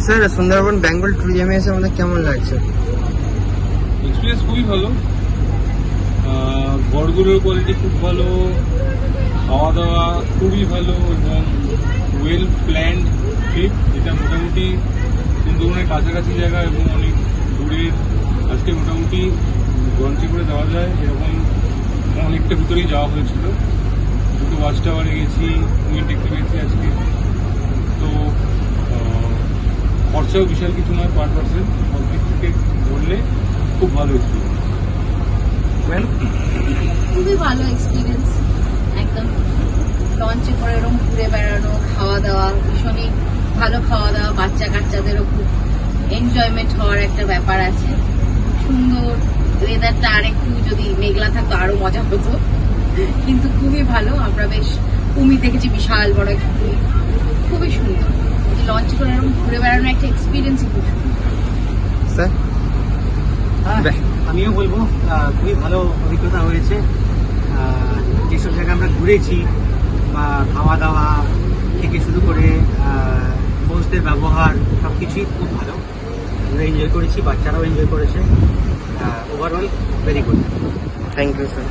Sir Sundarban Bengal ট্যুরিজমে এসে আমাদের কেমন লাগছে? এক্সপিরিয়েন্স খুবই ভালো, ঘরগুলোর কোয়ালিটি খুব ভালো, খাওয়া দাওয়া খুবই ভালো এবং ওয়েল প্ল্যান্ড ট্রিপ। এটা মোটামুটি সুন্দরবনের কাছাকাছি জায়গা এবং অনেক দূরের। আজকে মোটামুটি লঞ্চে করে যাওয়া যায় এরকম অনেকটা ভিতরেই যাওয়া হয়েছিল। দুটো ওয়াচ টাওয়ারে গেছি, কুমির দেখতে পেয়েছি আজকে। তো খরচাও বিশাল কিছু নয়, পার পার্সন সব দিক থেকে ধরলে খুব ভালো এক্সপিরিয়েন্স। খুবই ভালো এক্সপিরিয়েন্স, একদম লঞ্চে করে এরকম ঘুরে বেড়ানো, খাওয়া দাওয়া ভীষণই ভালো খাওয়া দাওয়া, বাচ্চা কাচ্চাদেরও খুব এনজয়মেন্ট হওয়ার একটা ব্যাপার আছে। সুন্দর ওয়েদারটা, আর একটু যদি মেঘলা থাকতো আরো মজা হতো, কিন্তু খুবই ভালো। আমরা বেশ কুমির দেখেছি, বিশাল বড় একটা কুমির, খুবই সুন্দর। লঞ্চে করে এরকম ঘুরে বেড়ানোর একটা এক্সপিরিয়েন্সই খুব সুন্দর। স্যার আমিও বলবো খুবই ভালো অভিজ্ঞতা হয়েছে। যেসব জায়গায় আমরা ঘুরেছি বা খাওয়া দাওয়া থেকে শুরু করে বন্ধুদের ব্যবহার সব কিছুই খুব ভালো। আমরা এনজয় করেছি, বাচ্চারাও এনজয় করেছে। Overall very good. Thank you sir.